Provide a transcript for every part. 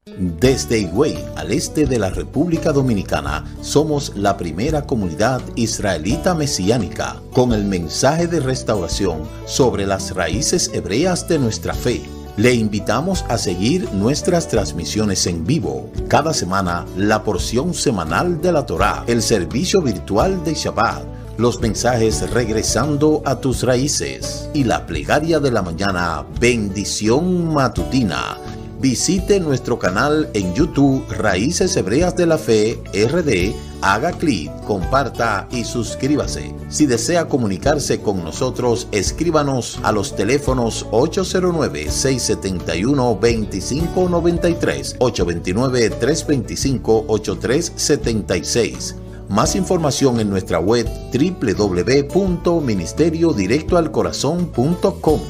Desde Higüey, al este de la República Dominicana, somos la primera comunidad israelita mesiánica con el mensaje de restauración sobre las raíces hebreas de nuestra fe. Le invitamos a seguir nuestras transmisiones en vivo. Cada semana, la porción semanal de la Torá, el servicio virtual de Shabbat, los mensajes regresando a tus raíces y la plegaria de la mañana, bendición matutina. Visite nuestro canal en YouTube Raíces Hebreas de la Fe RD, haga clic, comparta y suscríbase. Si desea comunicarse con nosotros, escríbanos a los teléfonos 809-671-2593, 829-325-8376. Más información en nuestra web www.ministeriodirectoalcorazon.com.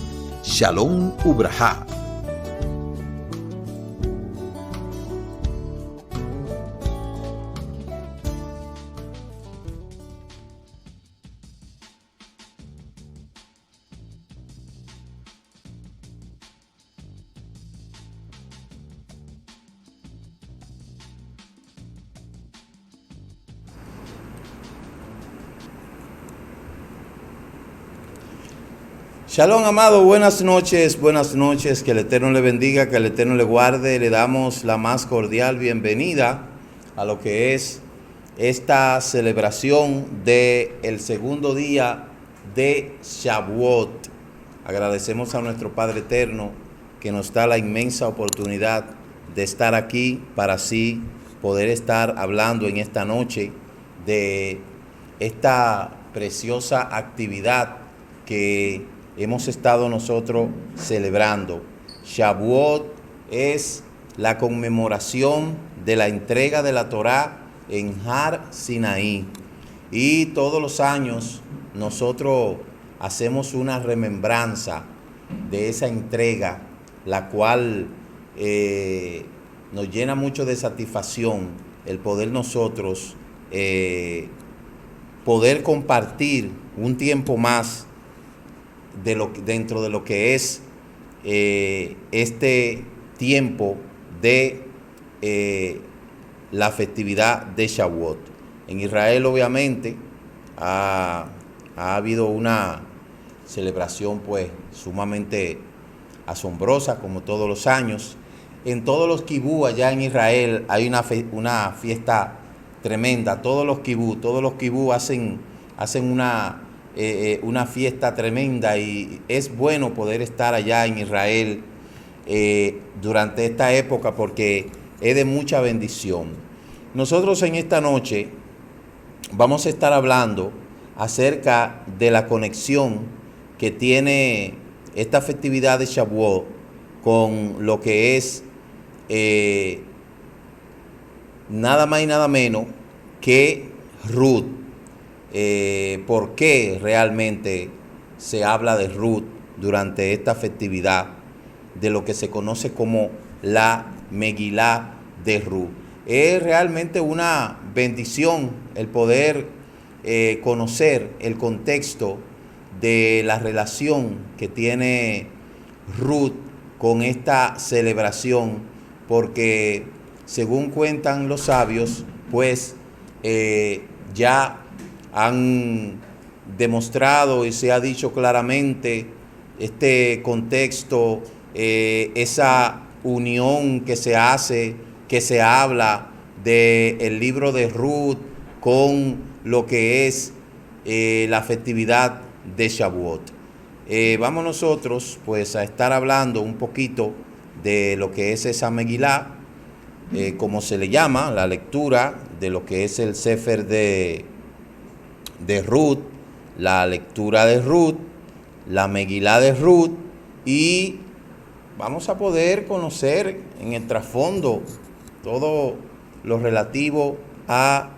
Shalom Ubrajá. Shalom, amado, buenas noches, que el Eterno le bendiga, que el Eterno le guarde. Le damos la más cordial bienvenida a lo que es esta celebración del segundo día de Shavuot. Agradecemos a nuestro Padre Eterno que nos da la inmensa oportunidad de estar aquí para así poder estar hablando en esta noche de esta preciosa actividad que hemos estado nosotros celebrando. Shavuot es la conmemoración de la entrega de la Torá en Har Sinaí. Y todos los años nosotros hacemos una remembranza de esa entrega, la cual nos llena mucho de satisfacción el poder nosotros poder compartir un tiempo más dentro de lo que es este tiempo de la festividad de Shavuot. En Israel, obviamente, ha habido una celebración pues sumamente asombrosa, como todos los años. En todos los kibú allá en Israel hay una fiesta tremenda. Todos los kibú hacen una fiesta tremenda, y es bueno poder estar allá en Israel durante esta época porque es de mucha bendición. Nosotros en esta noche vamos a estar hablando acerca de la conexión que tiene esta festividad de Shavuot con lo que es nada más y nada menos que Ruth. ¿Por qué realmente se habla de Ruth durante esta festividad de lo que se conoce como la Megilá de Ruth? Es realmente una bendición el poder conocer el contexto de la relación que tiene Ruth con esta celebración, porque según cuentan los sabios, pues ya han demostrado y se ha dicho claramente este contexto, esa unión que se hace, que se habla del libro de Ruth con lo que es la festividad de Shavuot. Vamos nosotros pues a estar hablando un poquito de lo que es esa Megilá, como se le llama, la lectura de lo que es el Sefer de Ruth, la lectura de Ruth, la Megilá de Ruth, y vamos a poder conocer en el trasfondo todo lo relativo a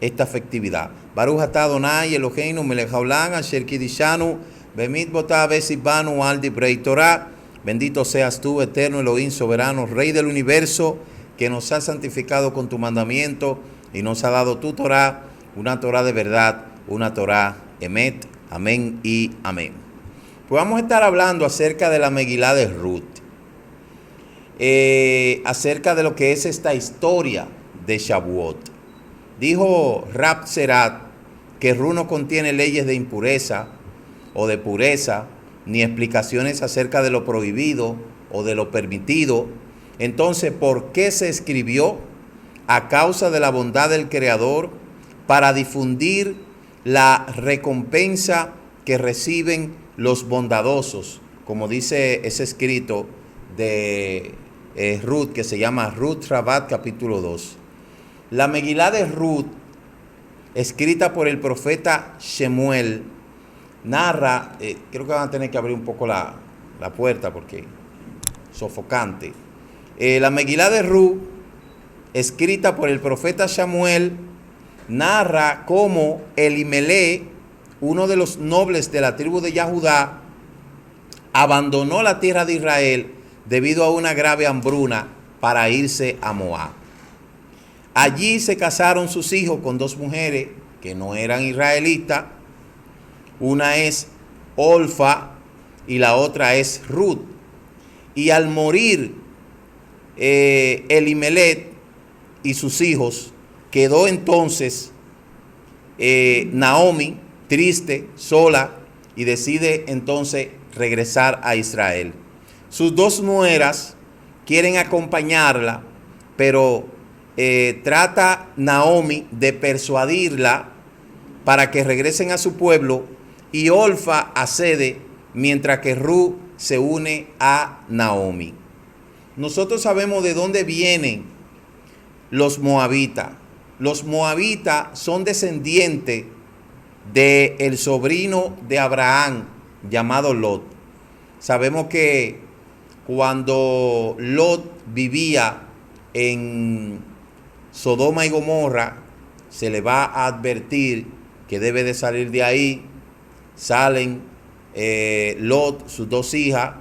esta festividad. Baruch atah Adonai Eloheinu melech haolam asher kidishanu bemitzvotav vetzivanu al divrei Torah. Bendito seas tú, eterno Elohim soberano, Rey del universo, que nos has santificado con tu mandamiento y nos ha dado tu Torah, una Torah de verdad, una Torah emet. Amén y amén. Pues vamos a estar hablando acerca de la Megilá de Ruth. acerca de lo que es esta historia de Shavuot. Dijo Rab Serat que Ruth no contiene leyes de impureza o de pureza, ni explicaciones acerca de lo prohibido o de lo permitido. Entonces, ¿por qué se escribió? A causa de la bondad del Creador, para difundir la recompensa que reciben los bondadosos, como dice ese escrito de Ruth, que se llama Ruth Rabat, capítulo 2. La Megilá de Ruth, escrita por el profeta Shemuel, narra, creo que van a tener que abrir un poco la puerta porque sofocante. La Megilá de Ruth, escrita por el profeta Shemuel, narra cómo Elimelech, uno de los nobles de la tribu de Yahudá, abandonó la tierra de Israel debido a una grave hambruna para irse a Moab. Allí se casaron sus hijos con dos mujeres que no eran israelitas. Una es Olfa y la otra es Ruth. Y al morir Elimelech y sus hijos, quedó entonces Naomi triste, sola, y decide entonces regresar a Israel. Sus dos nueras quieren acompañarla, pero trata Naomi de persuadirla para que regresen a su pueblo, y Olfa accede, mientras que Ruth se une a Naomi. Nosotros sabemos de dónde vienen los moabitas. Los moabitas son descendientes del sobrino de Abraham, llamado Lot. Sabemos que cuando Lot vivía en Sodoma y Gomorra, se le va a advertir que debe de salir de ahí. Salen Lot, sus dos hijas,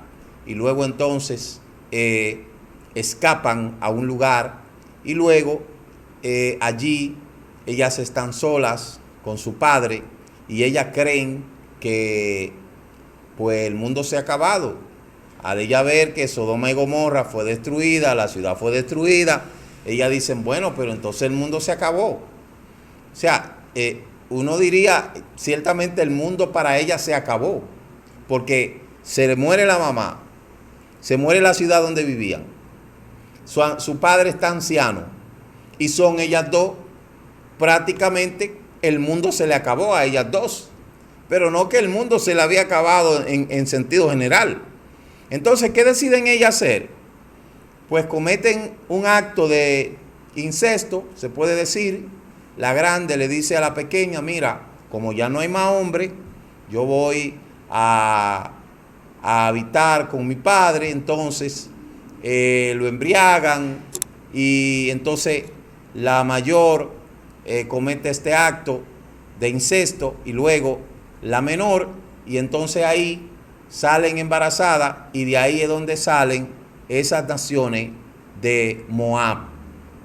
y luego entonces escapan a un lugar, y luego allí ellas están solas con su padre, y ellas creen que pues el mundo se ha acabado. Al ella ver que Sodoma y Gomorra fue destruida, la ciudad fue destruida, ellas dicen, bueno, pero entonces el mundo se acabó. O sea, uno diría, ciertamente el mundo para ellas se acabó, porque se le muere la mamá, se muere la ciudad donde vivían, su padre está anciano, y son ellas dos, prácticamente el mundo se le acabó a ellas dos, pero no que el mundo se le había acabado en sentido general. Entonces, ¿qué deciden ellas hacer? Pues cometen un acto de incesto, se puede decir. La grande le dice a la pequeña, mira, como ya no hay más hombre, yo voy a habitar con mi padre. Entonces lo embriagan, y entonces la mayor comete este acto de incesto, y luego la menor, y entonces ahí salen embarazadas, y de ahí es donde salen esas naciones de Moab,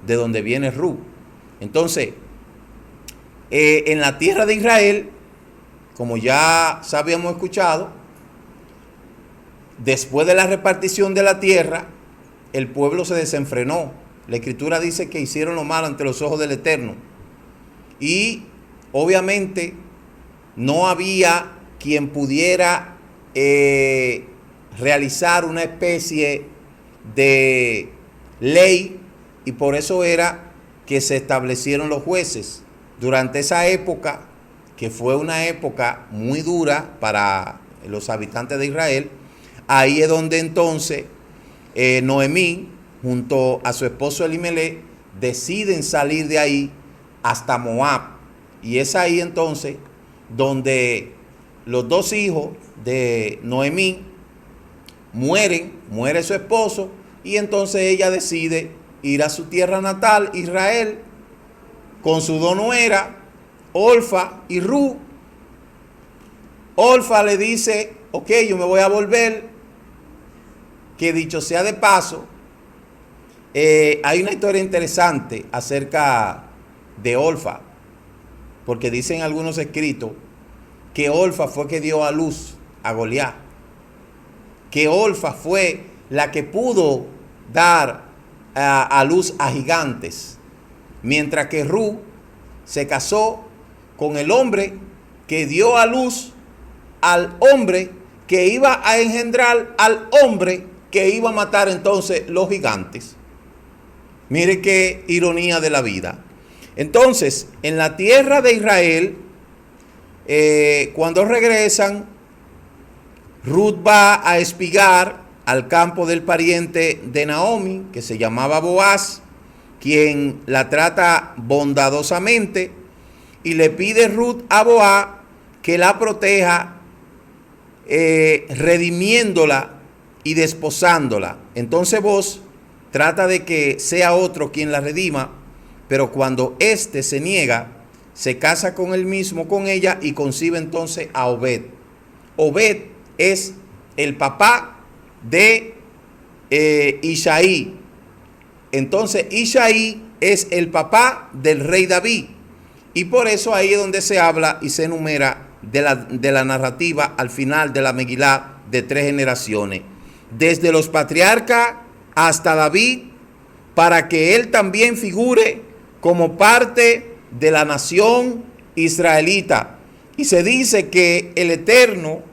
de donde viene Ruth. Entonces, en la tierra de Israel, como ya habíamos escuchado, después de la repartición de la tierra, el pueblo se desenfrenó. La Escritura dice que hicieron lo malo ante los ojos del Eterno. Y obviamente no había quien pudiera realizar una especie de ley, y por eso era que se establecieron los jueces. Durante esa época, que fue una época muy dura para los habitantes de Israel, ahí es donde entonces Noemí, junto a su esposo Elimelech, deciden salir de ahí hasta Moab. Y es ahí entonces donde los dos hijos de Noemí muere su esposo, y entonces ella decide ir a su tierra natal, Israel, con sus dos nueras, Olfa y Ruth. Olfa le dice, ok, yo me voy a volver, que dicho sea de paso, hay una historia interesante acerca de Olfa, porque dicen algunos escritos que Olfa fue que dio a luz a Goliat, que Olfa fue la que pudo dar a luz a gigantes, mientras que Ruth se casó con el hombre que dio a luz al hombre que iba a engendrar al hombre que iba a matar entonces los gigantes. Mire qué ironía de la vida. Entonces, en la tierra de Israel, cuando regresan, Ruth va a espigar al campo del pariente de Naomi, que se llamaba Boaz, quien la trata bondadosamente, y le pide Ruth a Boaz que la proteja, redimiéndola y desposándola. Entonces Boaz trata de que sea otro quien la redima, pero cuando éste se niega, se casa con él mismo, con ella, y concibe entonces a Obed. Obed es el papá de Isaí. Entonces Isaí es el papá del rey David. Y por eso ahí es donde se habla y se enumera de la narrativa al final de la Megilá de 3 generaciones. Desde los patriarcas hasta David, para que él también figure como parte de la nación israelita. Y se dice que el Eterno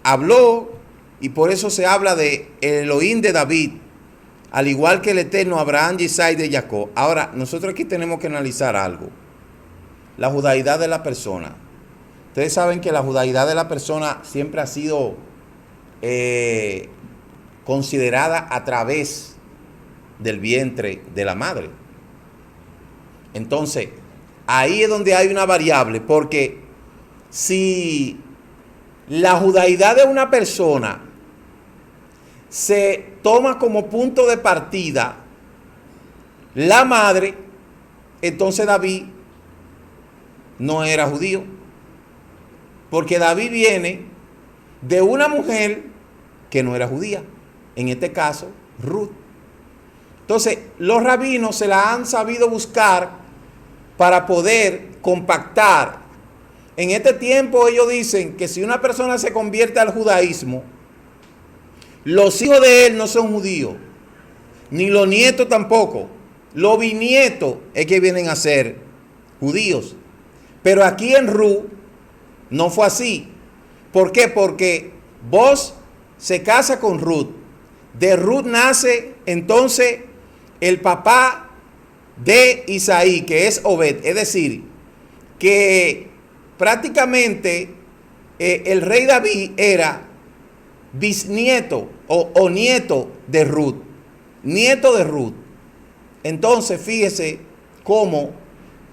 habló, y por eso se habla de el Elohim de David, al igual que el Eterno Abraham, Isaac de Jacob. Ahora, nosotros aquí tenemos que analizar algo. La judaidad de la persona. Ustedes saben que la judaidad de la persona siempre ha sido considerada a través del vientre de la madre. Entonces, ahí es donde hay una variable, porque si la judaidad de una persona se toma como punto de partida la madre, entonces David no era judío, porque David viene de una mujer que no era judía, en este caso Ruth. Entonces los rabinos se la han sabido buscar para poder compactar. En este tiempo ellos dicen que si una persona se convierte al judaísmo, los hijos de él no son judíos, ni los nietos tampoco. Los bisnietos es que vienen a ser judíos. Pero aquí en Ruth no fue así. ¿Por qué? Porque Boaz se casa con Ruth. De Ruth nace entonces el papá de Isaí, que es Obed. Es decir, que prácticamente el rey David era bisnieto o nieto de Ruth. Nieto de Ruth. Entonces, fíjese cómo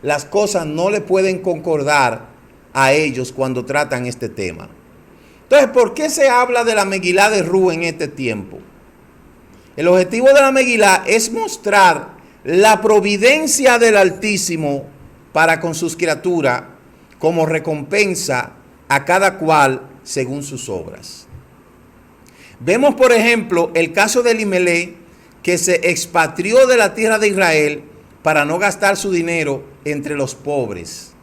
las cosas no le pueden concordar a ellos cuando tratan este tema. Entonces, ¿por qué se habla de la Megilá de Ruth en este tiempo? El objetivo de la Megilá es mostrar la providencia del Altísimo para con sus criaturas, como recompensa a cada cual según sus obras. Vemos, por ejemplo, el caso de Elimelech, que se expatrió de la tierra de Israel para no gastar su dinero entre los pobres.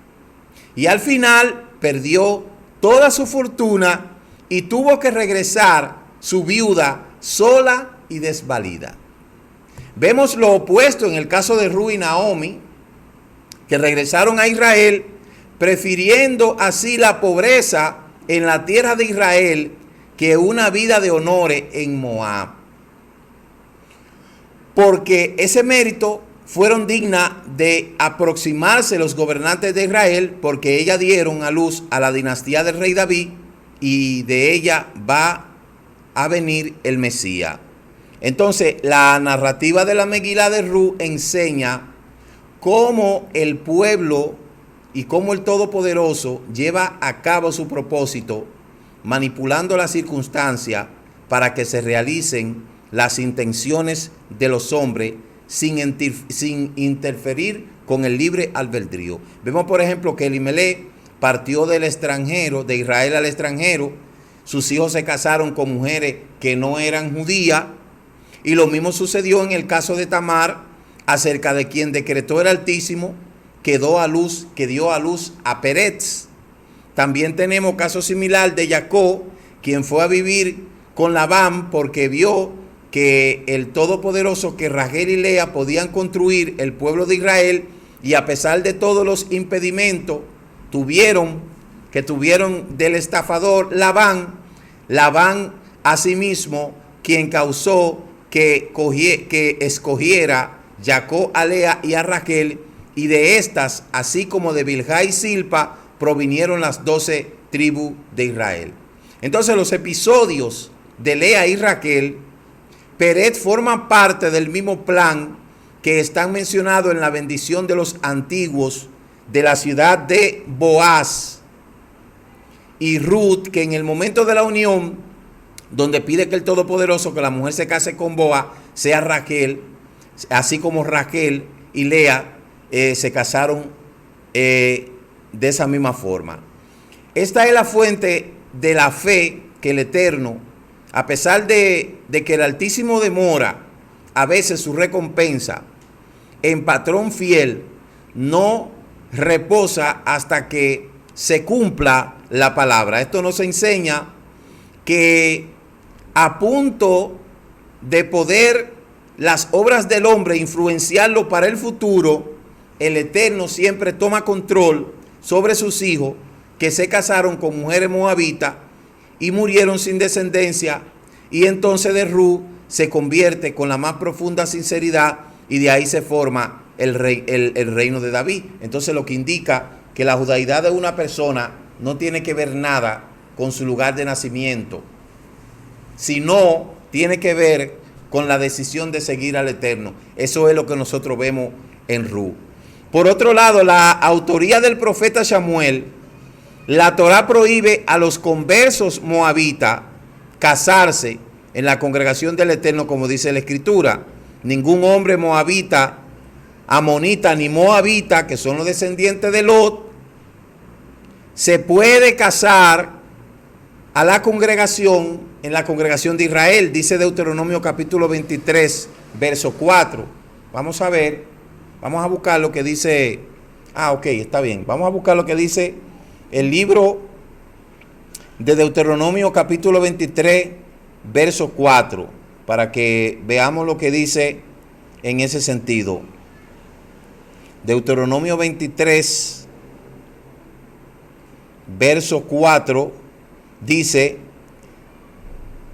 Y al final perdió toda su fortuna y tuvo que regresar su viuda sola y desvalida. Vemos lo opuesto en el caso de Ruth y Naomi, que regresaron a Israel, prefiriendo así la pobreza en la tierra de Israel que una vida de honores en Moab. Porque ese mérito fueron dignas de aproximarse los gobernantes de Israel, porque ellas dieron a luz a la dinastía del rey David, y de ella va a venir el Mesías. Entonces, la narrativa de la Megilá de Ruth enseña cómo el pueblo y cómo el Todopoderoso lleva a cabo su propósito, manipulando las circunstancias para que se realicen las intenciones de los hombres sin interferir con el libre albedrío. Vemos, por ejemplo, que Elimelech partió del extranjero, de Israel al extranjero. Sus hijos se casaron con mujeres que no eran judías. Y lo mismo sucedió en el caso de Tamar, acerca de quien decretó el Altísimo que dio a luz a Peretz. También tenemos caso similar de Jacob, quien fue a vivir con Labán porque vio que el Todopoderoso, que Rachel y Lea podían construir el pueblo de Israel, y a pesar de todos los impedimentos tuvieron del estafador Labán asimismo, quien causó que escogiera Jacob a Lea y a Rachel, y de estas, así como de Bilhá y Silpa, provinieron las 12 tribus de Israel. Entonces los episodios de Lea y Rachel, Peret, forman parte del mismo plan que están mencionados en la bendición de los antiguos de la ciudad de Boaz y Ruth, que en el momento de la unión, donde pide que el Todopoderoso, que la mujer se case con Boaz, sea Rachel, así como Rachel y Lea se casaron de esa misma forma. Esta es la fuente de la fe que el Eterno, a pesar de que el Altísimo demora a veces su recompensa en patrón fiel, no reposa hasta que se cumpla la palabra. Esto nos enseña que a punto de poder las obras del hombre influenciarlo para el futuro, el Eterno siempre toma control sobre sus hijos que se casaron con mujeres moabitas y murieron sin descendencia, y entonces de Ruth se convierte con la más profunda sinceridad, y de ahí se forma el reino de David. Entonces lo que indica que la judaidad de una persona no tiene que ver nada con su lugar de nacimiento, sino tiene que ver con la decisión de seguir al Eterno. Eso es lo que nosotros vemos en Ruth. Por otro lado, la autoría del profeta Samuel, la Torá prohíbe a los conversos moabitas casarse en la congregación del Eterno, como dice la Escritura. Ningún hombre moabita, amonita ni moabita, que son los descendientes de Lot, se puede casar a la congregación, en la congregación de Israel, dice Deuteronomio capítulo 23, verso 4. Vamos a ver, vamos a buscar lo que dice, ok, está bien, vamos a buscar lo que dice el libro de Deuteronomio capítulo 23, verso 4, para que veamos lo que dice en ese sentido. Deuteronomio 23, verso 4, dice: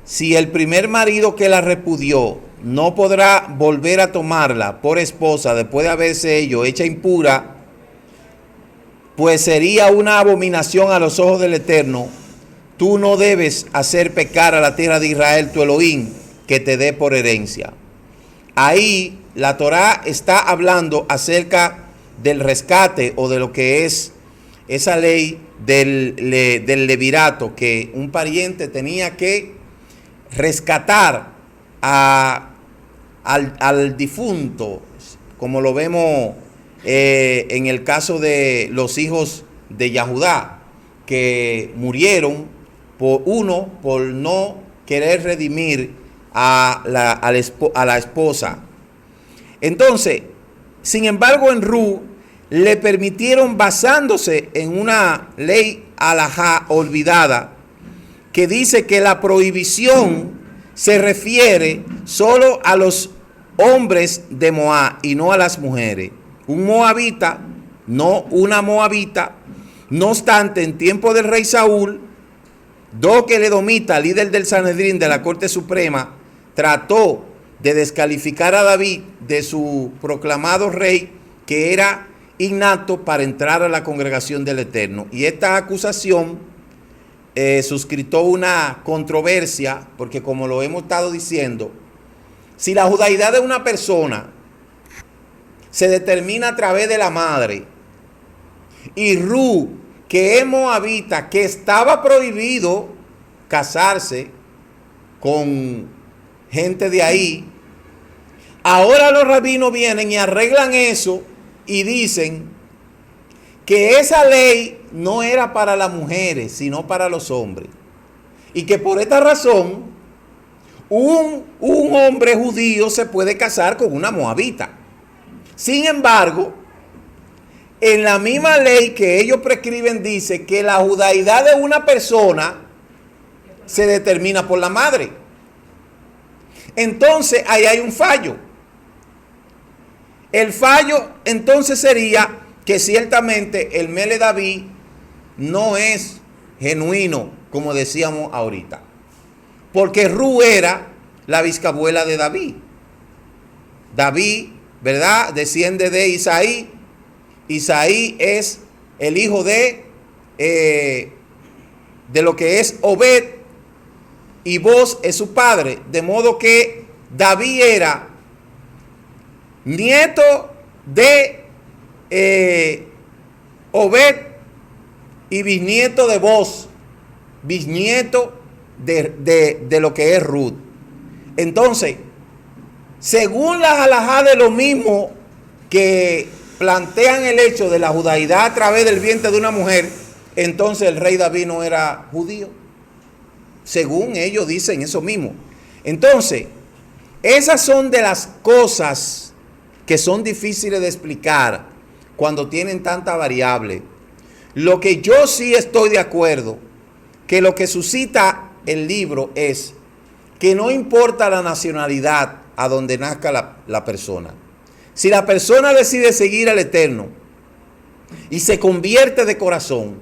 si el primer marido que la repudió no podrá volver a tomarla por esposa después de haberse ello hecha impura, pues sería una abominación a los ojos del Eterno. Tú no debes hacer pecar a la tierra de Israel, tu Elohim, que te dé por herencia. Ahí la Torá está hablando acerca del rescate, o de lo que es esa ley del levirato, que un pariente tenía que rescatar al difunto, como lo vemos en el caso de los hijos de Yahudá, que murieron por no querer redimir a la esposa. Entonces, sin embargo, en Ruth le permitieron, basándose en una ley alajá olvidada, que dice que la prohibición se refiere solo a los hombres de Moab y no a las mujeres. Un moabita, no una moabita. No obstante, en tiempo del rey Saúl, Doeg el edomita, líder del Sanedrín de la Corte Suprema, trató de descalificar a David de su proclamado rey, que era inapto para entrar a la congregación del Eterno. Y esta acusación suscitó una controversia, porque como lo hemos estado diciendo, si la judaidad de una persona se determina a través de la madre, y Ruth, que es moabita, que estaba prohibido casarse con gente de ahí, ahora los rabinos vienen y arreglan eso y dicen que esa ley no era para las mujeres, sino para los hombres. Y que por esta razón, un hombre judío se puede casar con una moabita. Sin embargo, en la misma ley que ellos prescriben, dice que la judaidad de una persona se determina por la madre. Entonces, ahí hay un fallo. El fallo entonces sería que ciertamente el Mele David no es genuino, como decíamos ahorita. Porque Ru era la bisabuela de David. David, ¿verdad?, desciende de Isaí. Isaí es el hijo de lo que es Obed, y Boz es su padre. De modo que David era nieto de Obed y bisnieto de Boz, bisnieto de lo que es Ruth. Entonces, según las alajá de lo mismo que plantean el hecho de la judaidad a través del vientre de una mujer, entonces el rey David no era judío. Según ellos dicen eso mismo. Entonces, esas son de las cosas que son difíciles de explicar cuando tienen tanta variable. Lo que yo sí estoy de acuerdo, que lo que suscita el libro es que no importa la nacionalidad a donde nazca la persona. Si la persona decide seguir al Eterno y se convierte de corazón,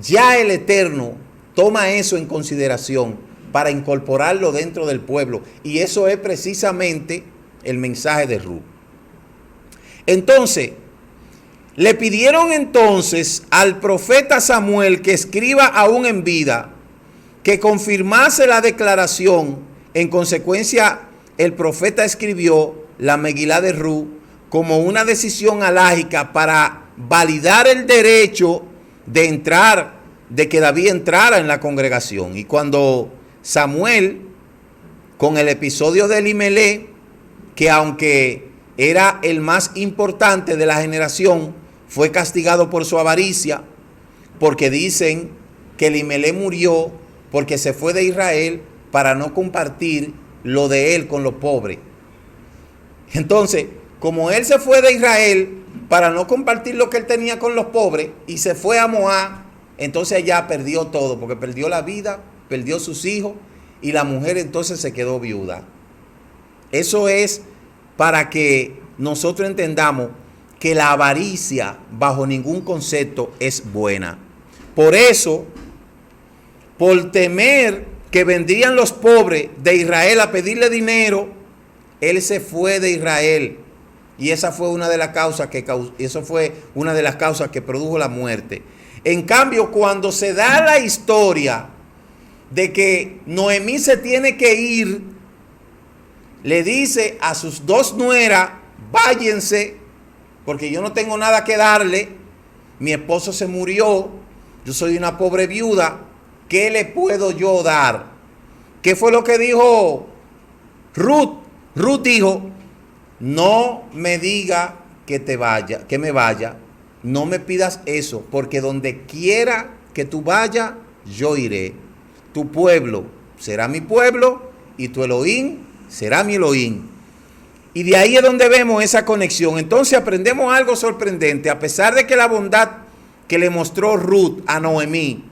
ya el Eterno toma eso en consideración para incorporarlo dentro del pueblo. Y eso es precisamente el mensaje de Ruth. Entonces, le pidieron entonces al profeta Samuel que escriba aún en vida, que confirmase la declaración. En consecuencia, el profeta escribió la Megilá de Ruth como una decisión alágica para validar el derecho de entrar, de que David entrara en la congregación. Y cuando Samuel, con el episodio de Elimelech, que aunque era el más importante de la generación, fue castigado por su avaricia, porque dicen que Elimelech murió porque se fue de Israel para no compartir lo de él con los pobres. Entonces, como él se fue de Israel para no compartir lo que él tenía con los pobres y se fue a Moab, entonces ya perdió todo, porque perdió la vida, perdió sus hijos, y la mujer entonces se quedó viuda. Eso es para que nosotros entendamos que la avaricia bajo ningún concepto es buena. Por eso, por temer que vendrían los pobres de Israel a pedirle dinero, él se fue de Israel. Y esa fue una de las causas que produjo la muerte. En cambio, cuando se da la historia de que Noemí se tiene que ir, le dice a sus dos nueras: váyanse, porque yo no tengo nada que darle, mi esposo se murió, yo soy una pobre viuda, ¿qué le puedo yo dar? ¿Qué fue lo que dijo Ruth? Ruth dijo: no me diga que te vaya, que me vaya, no me pidas eso, porque donde quiera que tú vayas, yo iré. Tu pueblo será mi pueblo y tu Elohim será mi Elohim. Y de ahí es donde vemos esa conexión. Entonces aprendemos algo sorprendente. A pesar de que la bondad que le mostró Ruth a Noemí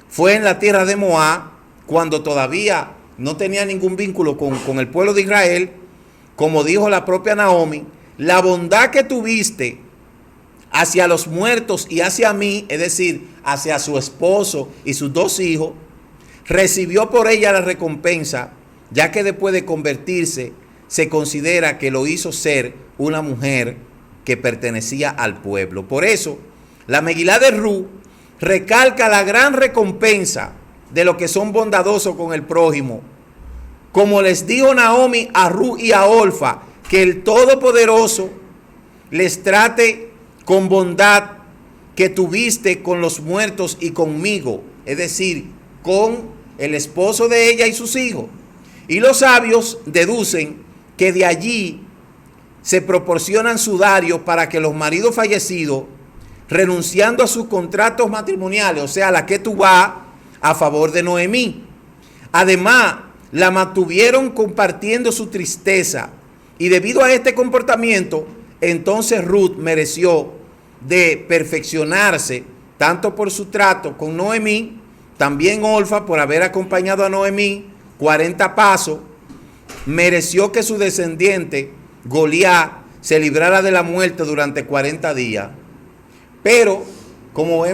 fue en la tierra de Moab, cuando todavía no tenía ningún vínculo con el pueblo de Israel, como dijo la propia Naomi, la bondad que tuviste hacia los muertos y hacia mí, es decir, hacia su esposo y sus dos hijos, recibió por ella la recompensa, ya que después de convertirse, se considera que lo hizo ser una mujer que pertenecía al pueblo. Por eso, la Megilá de Ruth recalca la gran recompensa de los que son bondadosos con el prójimo. Como les dijo Naomi a Ruth y a Orfa, que el Todopoderoso les trate con bondad que tuviste con los muertos y conmigo, es decir, con el esposo de ella y sus hijos. Y los sabios deducen que de allí se proporcionan sudarios para que los maridos fallecidos, renunciando a sus contratos matrimoniales, o sea, la que tú vas a favor de Noemí, además la mantuvieron compartiendo su tristeza, y debido a este comportamiento, entonces Ruth mereció de perfeccionarse tanto por su trato con Noemí También Orfa, por haber acompañado a Noemí 40 pasos, mereció que su descendiente, Goliat, se librara de la muerte durante 40 días. Pero, como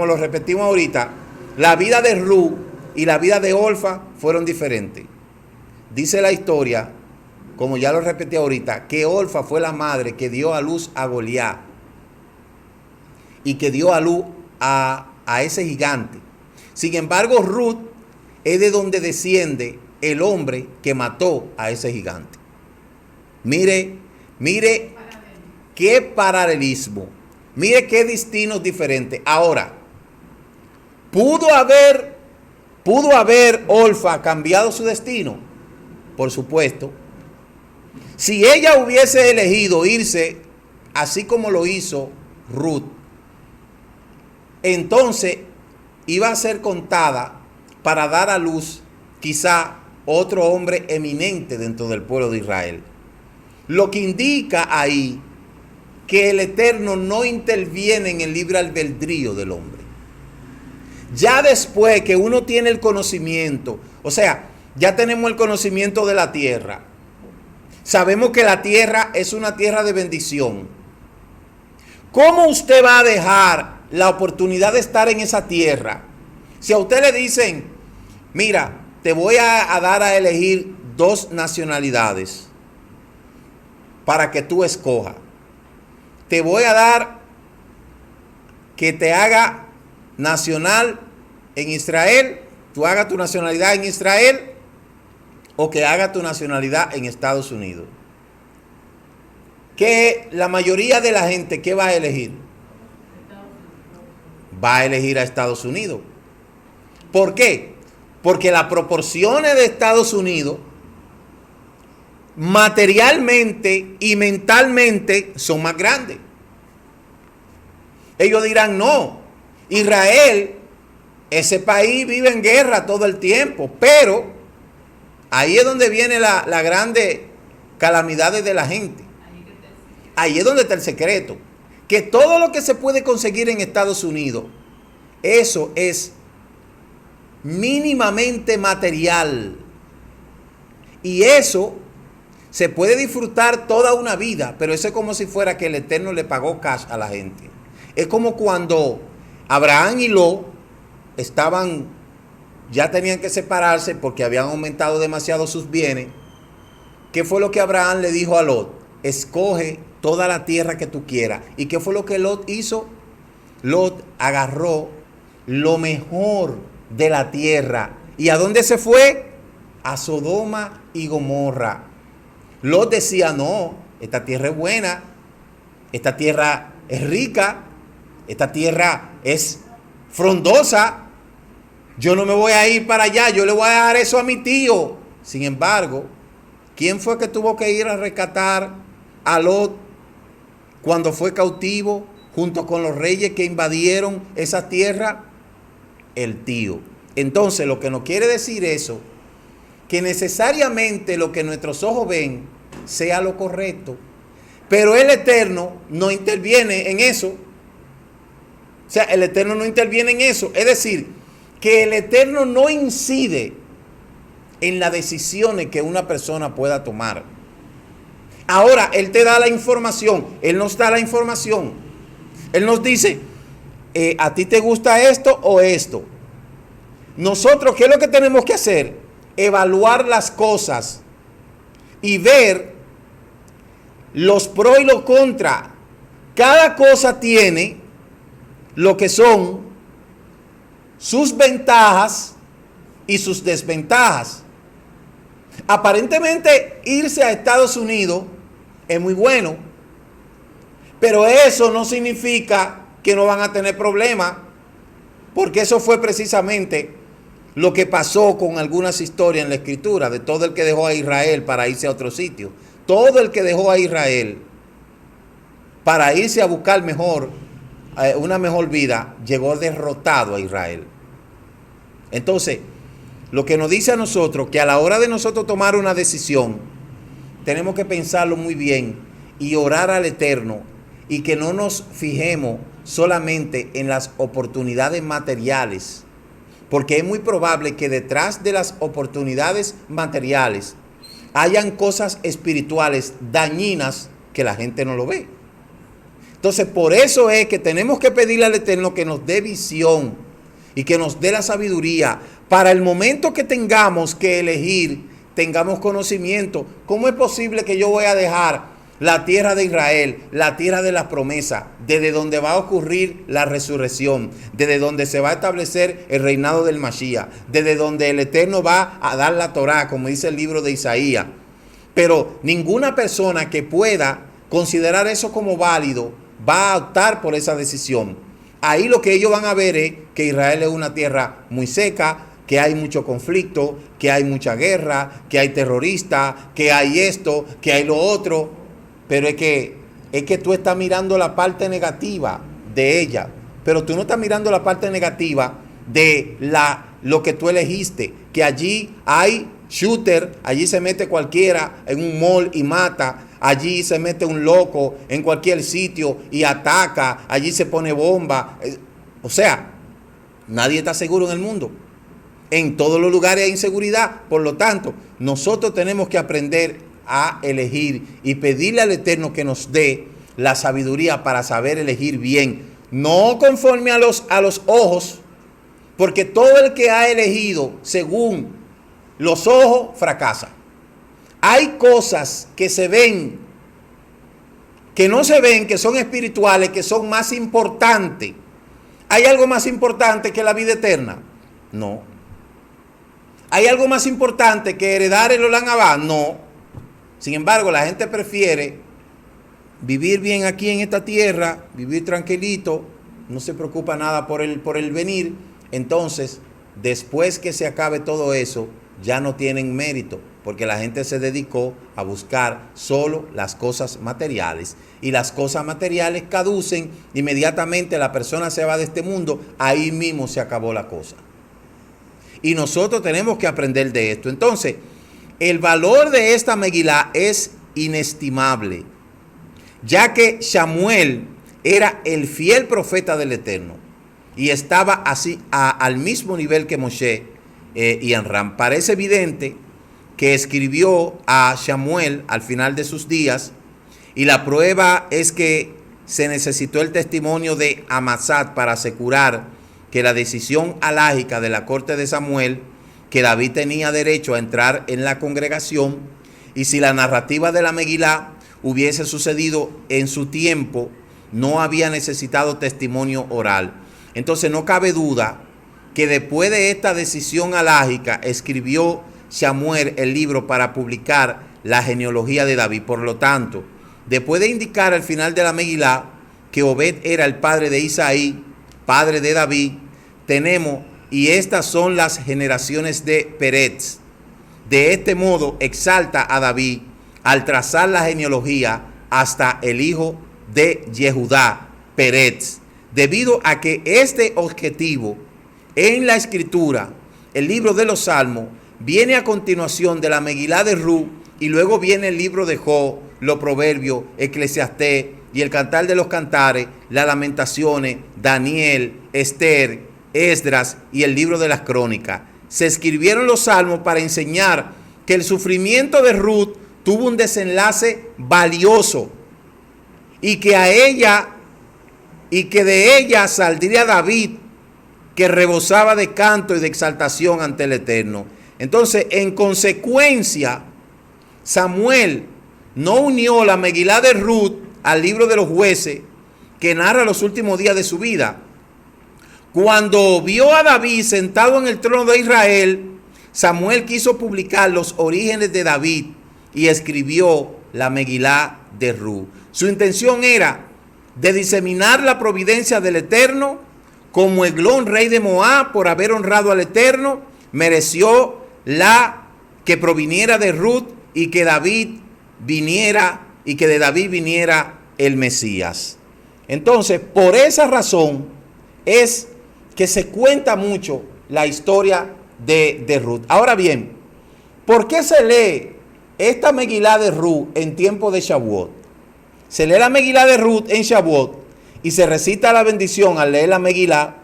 lo repetimos ahorita, la vida de Ruth y la vida de Orfa fueron diferentes. Dice la historia, como ya lo repetí ahorita, que Orfa fue la madre que dio a luz a Goliat y que dio a luz a ese gigante. Sin embargo, Ruth es de donde desciende el hombre que mató a ese gigante. Mire qué paralelismo. Mire qué destinos diferentes. Ahora, ¿pudo haber Orfa cambiado su destino? Por supuesto. Si ella hubiese elegido irse así como lo hizo Ruth, entonces iba a ser contada para dar a luz quizá otro hombre eminente dentro del pueblo de Israel. Lo que indica ahí que el Eterno no interviene en el libre albedrío del hombre. Ya después que uno tiene el conocimiento, o sea, ya tenemos el conocimiento de la tierra. Sabemos que la tierra es una tierra de bendición. ¿Cómo usted va a dejar la oportunidad de estar en esa tierra? Si a usted le dicen, mira, te voy a dar a elegir 2 nacionalidades para que tú escojas. Te voy a dar que te haga nacional en Israel, tú hagas tu nacionalidad en Israel, o que haga tu nacionalidad en Estados Unidos. Que la mayoría de la gente, ¿qué va a elegir? Va a elegir a Estados Unidos. ¿Por qué? Porque las proporciones de Estados Unidos materialmente y mentalmente son más grandes. Ellos dirán, no, Israel, ese país vive en guerra todo el tiempo, pero ahí es donde viene la grande calamidades de la gente. Ahí es donde está el secreto. Que todo lo que se puede conseguir en Estados Unidos, eso es mínimamente material. Y eso se puede disfrutar toda una vida, pero eso es como si fuera que el Eterno le pagó cash a la gente. Es como cuando Abraham y Lot ya tenían que separarse porque habían aumentado demasiado sus bienes. ¿Qué fue lo que Abraham le dijo a Lot? Escoge toda la tierra que tú quieras. ¿Y qué fue lo que Lot hizo? Lot agarró lo mejor de la tierra. ¿Y a dónde se fue? A Sodoma y Gomorra. Lot decía, no, esta tierra es buena, esta tierra es rica, esta tierra es frondosa, yo no me voy a ir para allá, yo le voy a dejar eso a mi tío. Sin embargo, ¿quién fue que tuvo que ir a rescatar a Lot cuando fue cautivo junto con los reyes que invadieron esa tierra? El tío. Entonces, lo que nos quiere decir eso, que necesariamente lo que nuestros ojos ven sea lo correcto, pero el Eterno no interviene en eso. O sea, el Eterno no interviene en eso. Es decir, que el Eterno no incide en las decisiones que una persona pueda tomar. Ahora, Él te da la información, Él nos da la información. Él nos dice, ¿a ti te gusta esto o esto? Nosotros, ¿qué es lo que tenemos que hacer? Evaluar las cosas y ver los pros y los contras. Cada cosa tiene lo que son sus ventajas y sus desventajas. Aparentemente irse a Estados Unidos es muy bueno, pero eso no significa que no van a tener problemas, porque eso fue precisamente lo que pasó con algunas historias en la Escritura, de todo el que dejó a Israel para irse a otro sitio. Todo el que dejó a Israel para irse a buscar una mejor vida, llegó derrotado a Israel. Entonces, lo que nos dice a nosotros, que a la hora de nosotros tomar una decisión, tenemos que pensarlo muy bien y orar al Eterno, y que no nos fijemos solamente en las oportunidades materiales, porque es muy probable que detrás de las oportunidades materiales hayan cosas espirituales dañinas que la gente no lo ve. Entonces, por eso es que tenemos que pedirle al Eterno que nos dé visión y que nos dé la sabiduría para el momento que tengamos que elegir, tengamos conocimiento. ¿Cómo es posible que yo voy a dejar la tierra de Israel, la tierra de las promesas, desde donde va a ocurrir la resurrección, desde donde se va a establecer el reinado del Mashiach, desde donde el Eterno va a dar la Torá, como dice el libro de Isaías? Pero ninguna persona que pueda considerar eso como válido va a optar por esa decisión. Ahí lo que ellos van a ver es que Israel es una tierra muy seca, que hay mucho conflicto, que hay mucha guerra, que hay terroristas, que hay esto, que hay lo otro. Pero es que tú estás mirando la parte negativa de ella, pero tú no estás mirando la parte negativa de lo que tú elegiste, que allí hay shooter, allí se mete cualquiera en un mall y mata, allí se mete un loco en cualquier sitio y ataca, allí se pone bomba. O sea, nadie está seguro en el mundo. En todos los lugares hay inseguridad. Por lo tanto, nosotros tenemos que aprender a elegir y pedirle al Eterno que nos dé la sabiduría para saber elegir bien, no conforme a los ojos, porque todo el que ha elegido según los ojos fracasa. Hay cosas que se ven, que no se ven, que son espirituales, que son más importantes. ¿Hay algo más importante que la vida eterna? No. ¿Hay algo más importante que heredar el Olam Abba? No. Sin embargo, la gente prefiere vivir bien aquí en esta tierra, vivir tranquilito, no se preocupa nada por el venir. Entonces, después que se acabe todo eso, ya no tienen mérito, porque la gente se dedicó a buscar solo las cosas materiales. Y las cosas materiales caducen, inmediatamente la persona se va de este mundo, ahí mismo se acabó la cosa. Y nosotros tenemos que aprender de esto. Entonces, el valor de esta Megilá es inestimable, ya que Samuel era el fiel profeta del Eterno y estaba así al mismo nivel que Moshe y Amram. Parece evidente que escribió a Samuel al final de sus días, y la prueba es que se necesitó el testimonio de Amasat para asegurar que la decisión alágica de la corte de Samuel, que David tenía derecho a entrar en la congregación, y si la narrativa de la Megilá hubiese sucedido en su tiempo, no había necesitado testimonio oral. Entonces no cabe duda que después de esta decisión alágica escribió Samuel el libro para publicar la genealogía de David. Por lo tanto, después de indicar al final de la Megilá que Obed era el padre de Isaí, padre de David, tenemos: y estas son las generaciones de Peretz. De este modo exalta a David al trazar la genealogía hasta el hijo de Yehudá, Peretz, debido a que este objetivo en la escritura, el libro de los Salmos, viene a continuación de la Megilá de Ruth, y luego viene el libro de Job, los Proverbios, Eclesiastés y el Cantar de los Cantares, las Lamentaciones, Daniel, Esther, Esdras y el libro de las Crónicas. Se escribieron los salmos para enseñar que el sufrimiento de Ruth tuvo un desenlace valioso, y que de ella saldría David, que rebosaba de canto y de exaltación ante el Eterno. Entonces, en consecuencia, Samuel no unió la Megilá de Ruth al libro de los Jueces, que narra los últimos días de su vida. Cuando vio a David sentado en el trono de Israel, Samuel quiso publicar los orígenes de David y escribió la Megilá de Ruth. Su intención era de diseminar la providencia del Eterno, como Eglón, rey de Moab, por haber honrado al Eterno, mereció la que proviniera de Ruth, y que David viniera, y que de David viniera el Mesías. Entonces, por esa razón es que se cuenta mucho la historia de Ruth. Ahora bien, ¿por qué se lee esta Megilá de Ruth en tiempo de Shavuot? Se lee la Megilá de Ruth en Shavuot y se recita la bendición al leer la Megilá.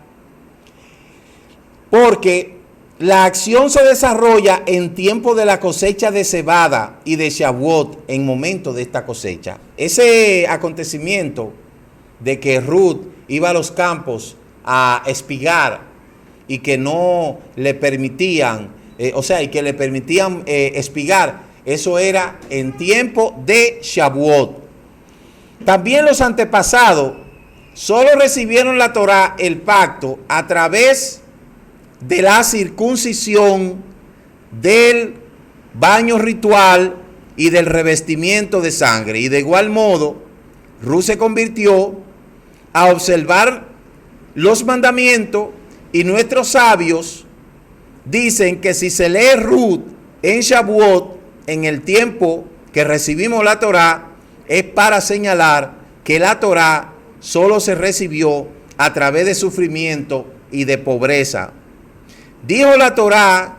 porque la acción se desarrolla en tiempo de la cosecha de cebada y de Shavuot, en momento de esta cosecha. Ese acontecimiento de que Ruth iba a los campos a espigar y que no le permitían, y que le permitían espigar, eso era en tiempo de Shavuot. También los antepasados solo recibieron la Torá, el pacto, a través de la circuncisión, del baño ritual y del revestimiento de sangre. Y de igual modo, Ruth se convirtió a observar los mandamientos, y nuestros sabios dicen que si se lee Ruth en Shavuot, en el tiempo que recibimos la Torá, es para señalar que la Torá solo se recibió a través de sufrimiento y de pobreza. Dijo la Torá,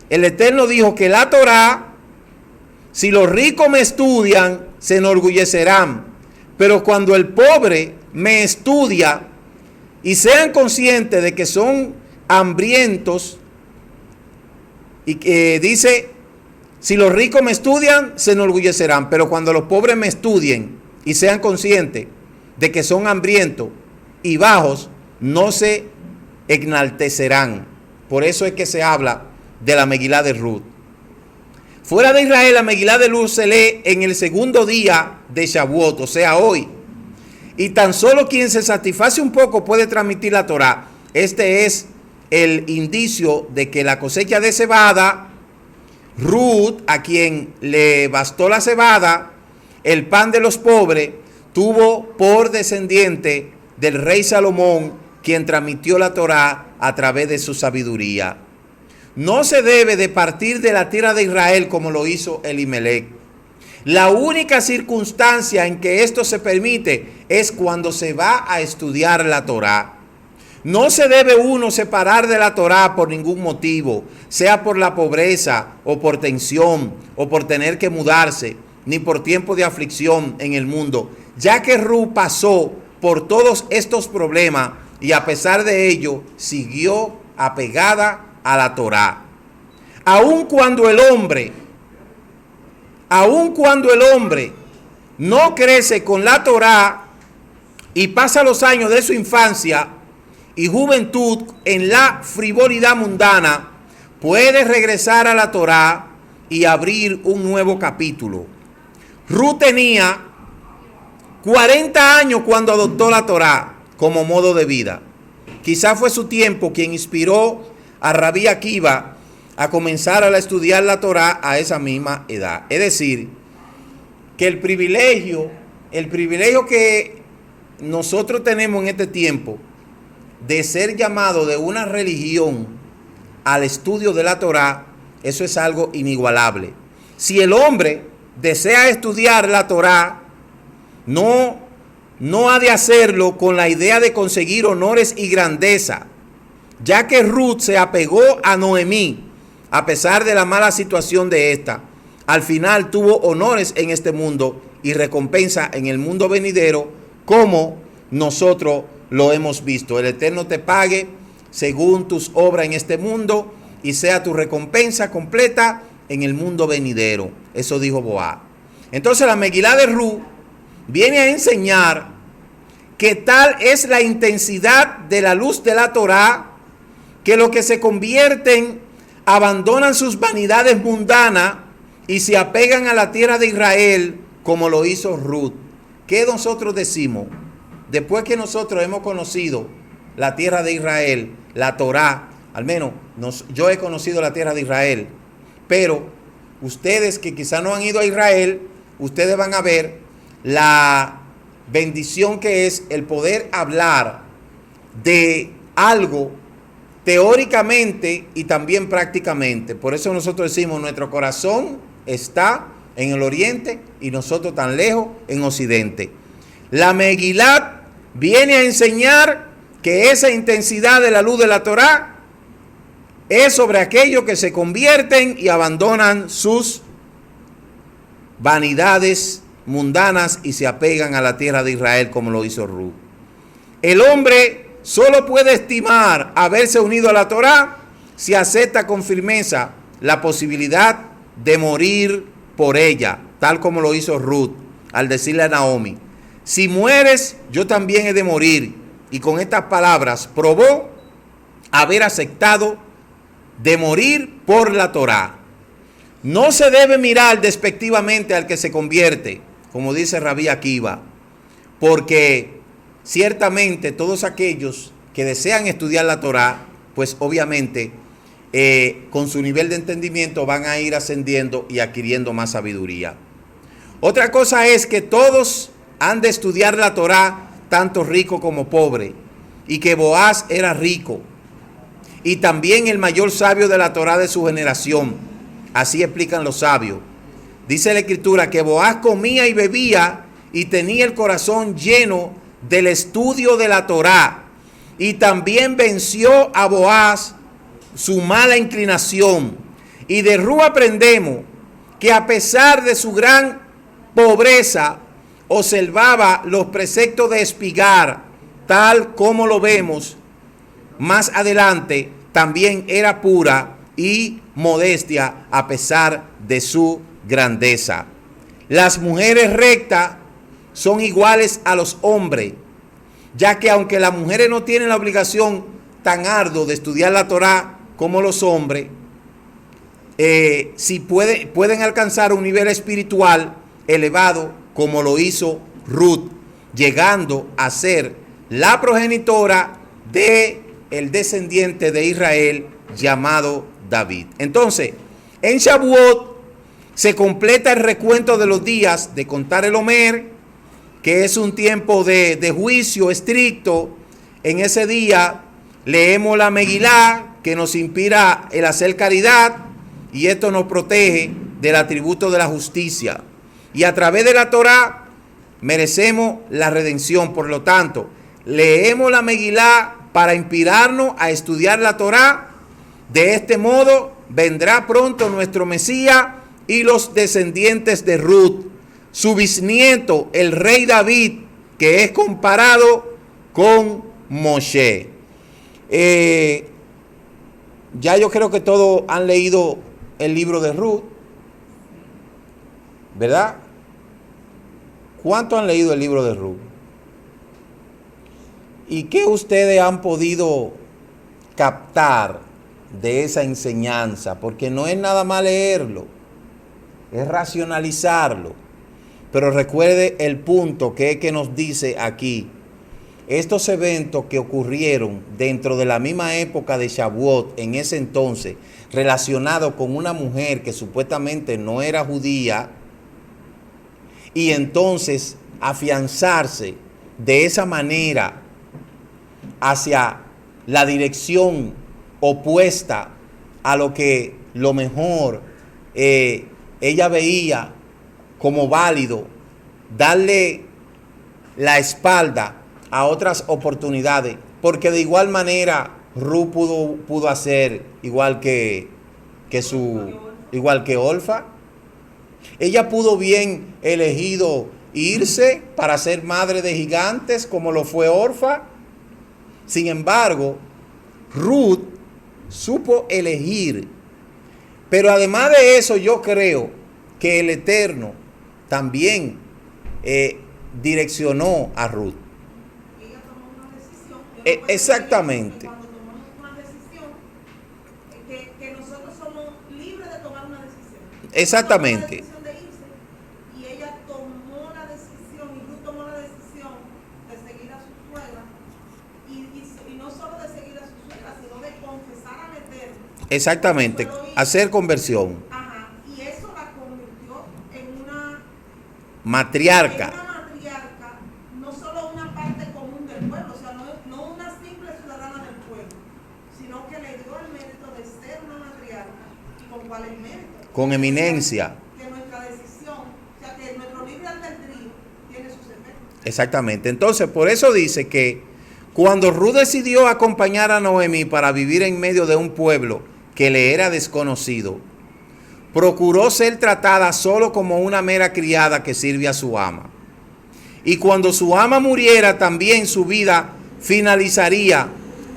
el Eterno dijo que la Torá, si los ricos me estudian, se enorgullecerán, pero cuando el pobre me estudia y sean conscientes de que son hambrientos, y que dice, si los ricos me estudian, se enorgullecerán, pero cuando los pobres me estudien y sean conscientes de que son hambrientos y bajos, no se enaltecerán. Por eso es que se habla de la Megilá de Ruth. Fuera de Israel, la Megilá de Ruth se lee en el segundo día de Shavuot, o sea, hoy. Y tan solo quien se satisface un poco puede transmitir la Torá. Este es el indicio de que la cosecha de cebada, Ruth, a quien le bastó la cebada, el pan de los pobres, tuvo por descendiente del rey Salomón, quien transmitió la Torá a través de su sabiduría. No se debe de partir de la tierra de Israel como lo hizo Elimelech. La única circunstancia en que esto se permite es cuando se va a estudiar la Torá. No se debe uno separar de la Torá por ningún motivo, sea por la pobreza o por tensión o por tener que mudarse, ni por tiempo de aflicción en el mundo, ya que Ruth pasó por todos estos problemas y a pesar de ello siguió apegada a la Torá. Aun cuando el hombre no crece con la Torá y pasa los años de su infancia y juventud en la frivolidad mundana, puede regresar a la Torá y abrir un nuevo capítulo. Ruth tenía 40 años cuando adoptó la Torá como modo de vida. Quizá fue su tiempo quien inspiró a Rabí Akiva a comenzar a estudiar la Torá a esa misma edad. Es decir, que el privilegio que nosotros tenemos en este tiempo de ser llamado de una religión al estudio de la Torá, eso es algo inigualable. Si el hombre desea estudiar la Torá, no ha de hacerlo con la idea de conseguir honores y grandeza, ya que Ruth se apegó a Noemí, a pesar de la mala situación de esta. Al final tuvo honores en este mundo y recompensa en el mundo venidero, como nosotros lo hemos visto. El Eterno te pague según tus obras en este mundo y sea tu recompensa completa en el mundo venidero. Eso dijo Boaz. Entonces la Megilá de Ruth viene a enseñar que tal es la intensidad de la luz de la Torá, que los que se convierten abandonan sus vanidades mundanas y se apegan a la tierra de Israel como lo hizo Ruth. ¿Qué nosotros decimos? Después que nosotros hemos conocido la tierra de Israel, la Torá, al menos yo he conocido la tierra de Israel, pero ustedes que quizá no han ido a Israel, ustedes van a ver la bendición que es el poder hablar de algo teóricamente y también prácticamente. Por eso nosotros decimos, nuestro corazón está en el oriente y nosotros tan lejos en occidente. La Megilá viene a enseñar que esa intensidad de la luz de la Torá es sobre aquellos que se convierten y abandonan sus vanidades mundanas y se apegan a la tierra de Israel como lo hizo Ruth. El hombre solo puede estimar haberse unido a la Torá si acepta con firmeza la posibilidad de morir por ella, tal como lo hizo Ruth al decirle a Naomi: si mueres, yo también he de morir. Y con estas palabras probó haber aceptado de morir por la Torá. No se debe mirar despectivamente al que se convierte, como dice Rabí Akiva, porque ciertamente todos aquellos que desean estudiar la Torá, pues obviamente con su nivel de entendimiento van a ir ascendiendo y adquiriendo más sabiduría. Otra cosa es que todos han de estudiar la Torá, tanto rico como pobre, y que Boaz era rico y también el mayor sabio de la Torá de su generación. Así explican los sabios. Dice la Escritura que Boaz comía y bebía y tenía el corazón lleno del estudio de la Torá, y también venció a Boaz su mala inclinación. Y de Ruth aprendemos que a pesar de su gran pobreza, observaba los preceptos de espigar, tal como lo vemos más adelante. También era pura y modestia a pesar de su grandeza. Las mujeres rectas son iguales a los hombres, ya que aunque las mujeres no tienen la obligación tan ardua de estudiar la Torá como los hombres, sí pueden alcanzar un nivel espiritual elevado como lo hizo Ruth, llegando a ser la progenitora de el descendiente de Israel llamado David. Entonces, en Shavuot se completa el recuento de los días de contar el Omer, que es un tiempo de juicio estricto. En ese día leemos la Megilá, que nos inspira el hacer caridad, y esto nos protege del atributo de la justicia. Y a través de la Torá merecemos la redención. Por lo tanto, leemos la Megilá para inspirarnos a estudiar la Torá. De este modo vendrá pronto nuestro Mesías y los descendientes de Ruth, su bisnieto, el rey David, que es comparado con Moshe. Ya yo creo que todos han leído el libro de Ruth, ¿verdad? ¿Cuántos han leído el libro de Ruth? ¿Y qué ustedes han podido captar de esa enseñanza? Porque no es nada más leerlo, es racionalizarlo. Pero recuerde el punto que nos dice aquí. Estos eventos que ocurrieron dentro de la misma época de Shavuot, en ese entonces, relacionados con una mujer que supuestamente no era judía, y entonces afianzarse de esa manera hacia la dirección opuesta a lo mejor ella veía como válido, darle la espalda a otras oportunidades, porque de igual manera Ruth pudo hacer igual que Orfa. Ella pudo bien elegido irse para ser madre de gigantes como lo fue Orfa. Sin embargo, Ruth supo elegir. Pero además de eso, yo creo que el Eterno también direccionó a Ruth. Ella tomó una decisión. Exactamente. Cuando tomamos una decisión, que nosotros somos libres de tomar una decisión. Exactamente. Ella tomó la decisión de irse, y ella tomó la decisión, y Ruth tomó la decisión de seguir a su suegra, y no solo de seguir a su suegra, sino de confesar al Eterno. Exactamente, hacer conversión. Ajá, y eso la convirtió en una Matriarca. No solo una parte común del pueblo, o sea, no una simple ciudadana del pueblo, sino que le dio el mérito de ser una matriarca. ¿Y con cuál es el mérito? Con eminencia. Que nuestra decisión, o sea, que nuestro libre albedrío tiene sus efectos. Exactamente. Entonces, por eso dice que cuando Ruth decidió acompañar a Noemí para vivir en medio de un pueblo que le era desconocido, procuró ser tratada solo como una mera criada que sirve a su ama. Y cuando su ama muriera, también su vida finalizaría,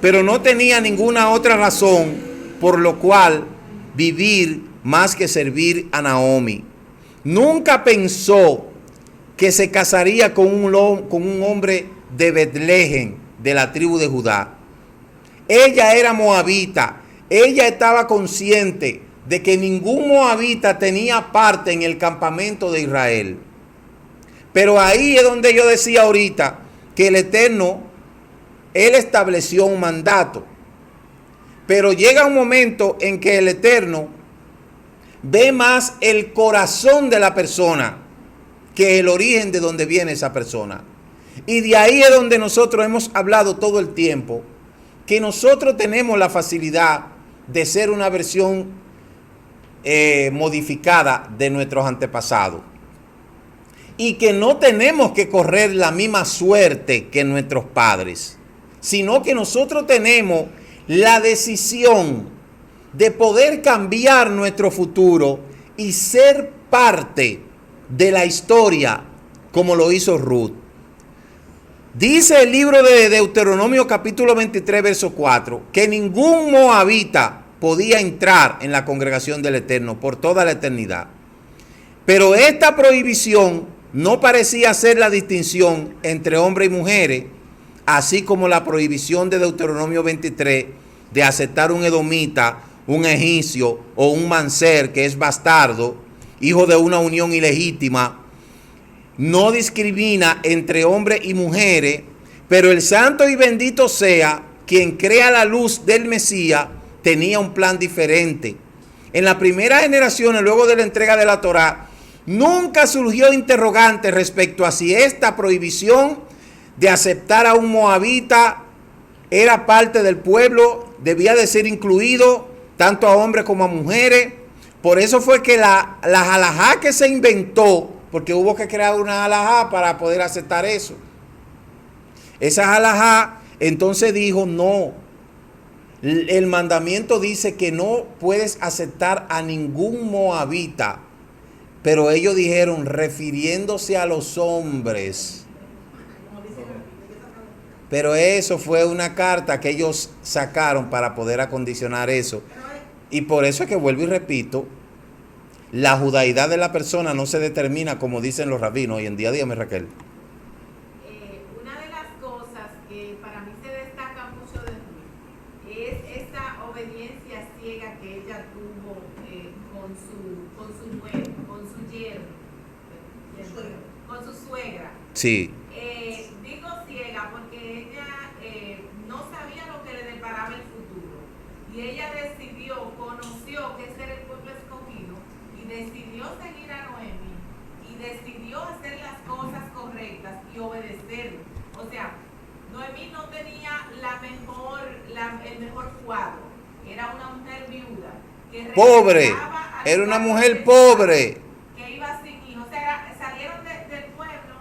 pero no tenía ninguna otra razón por lo cual vivir más que servir a Naomi. Nunca pensó que se casaría con un hombre de Betlehem, de la tribu de Judá. Ella era moabita. Ella estaba consciente de que ningún moabita tenía parte en el campamento de Israel. Pero ahí es donde yo decía ahorita que el Eterno, Él estableció un mandato. Pero llega un momento en que el Eterno ve más el corazón de la persona que el origen de donde viene esa persona. Y de ahí es donde nosotros hemos hablado todo el tiempo, que nosotros tenemos la facilidad de ser una versión modificada de nuestros antepasados. Y que no tenemos que correr la misma suerte que nuestros padres, sino que nosotros tenemos la decisión de poder cambiar nuestro futuro y ser parte de la historia como lo hizo Ruth. Dice el libro de Deuteronomio capítulo 23 verso 4 que ningún moabita podía entrar en la congregación del Eterno por toda la eternidad. Pero esta prohibición no parecía ser la distinción entre hombres y mujeres, así como la prohibición de Deuteronomio 23 de aceptar un edomita, un egipcio o un manser que es bastardo, hijo de una unión ilegítima. No discrimina entre hombres y mujeres, pero el santo y bendito sea quien crea la luz del Mesías tenía un plan diferente. En la primera generación, luego de la entrega de la Torá, nunca surgió interrogante respecto a si esta prohibición de aceptar a un moabita era parte del pueblo, debía de ser incluido tanto a hombres como a mujeres. Por eso fue que la halajá que se inventó, porque hubo que crear una halajá para poder aceptar eso. Esa halajá entonces dijo, no, el mandamiento dice que no puedes aceptar a ningún moabita. Pero ellos dijeron, refiriéndose a los hombres. Pero eso fue una carta que ellos sacaron para poder acondicionar eso. Y por eso es que vuelvo y repito, la judaidad de la persona no se determina como dicen los rabinos hoy en día. Dígame, Raquel. Una de las cosas que para mí se destaca mucho de Ruth es esa obediencia ciega que ella tuvo con su suegra. Sí. Digo ciega porque ella no sabía lo que le deparaba el futuro. Y ella conoció que ese era el pueblo escogido y decidió seguir a Noemi y decidió hacer las cosas correctas y obedecerlo. O sea, Noemi no tenía el mejor cuadro. Era una mujer viuda. Pobre. Era una mujer pobre. Que iba sin hijos. O sea, salieron del pueblo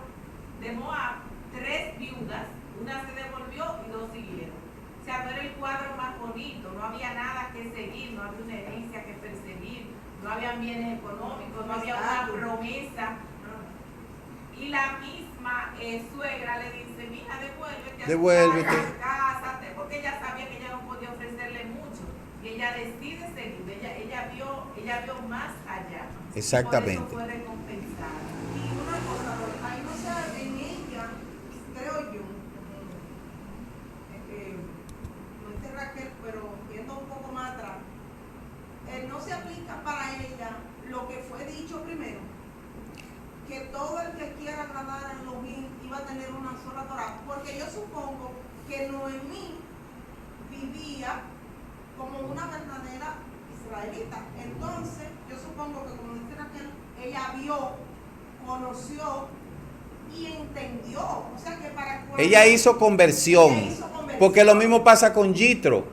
de Moab 3 viudas. Una se devolvió y 2 siguieron. O sea, no era el cuadro más bonito. No había nada que seguir. No había una herencia que perseguir. No había bienes económicos. No había una promesa. Y la misma suegra le dice, mija, devuélvete a tu casa, cásate, porque ella sabía que ella no podía ofrecerle mucho. Y ella decide seguir. Ella vio más allá. Exactamente. Por eso fue recompensada. Y una cosa, ahí no se en ella, creo yo, no es Raquel, pero viendo un poco más atrás, no se aplica para ella lo que fue dicho primero, que todo el que quiera agradar a Elohim iba a tener una sola Torah, porque yo supongo que Noemí vivía como una verdadera israelita. Entonces, yo supongo que, como dice Raquel, ella vio, conoció y entendió. O sea que ella hizo conversión. Porque lo mismo pasa con Yitro.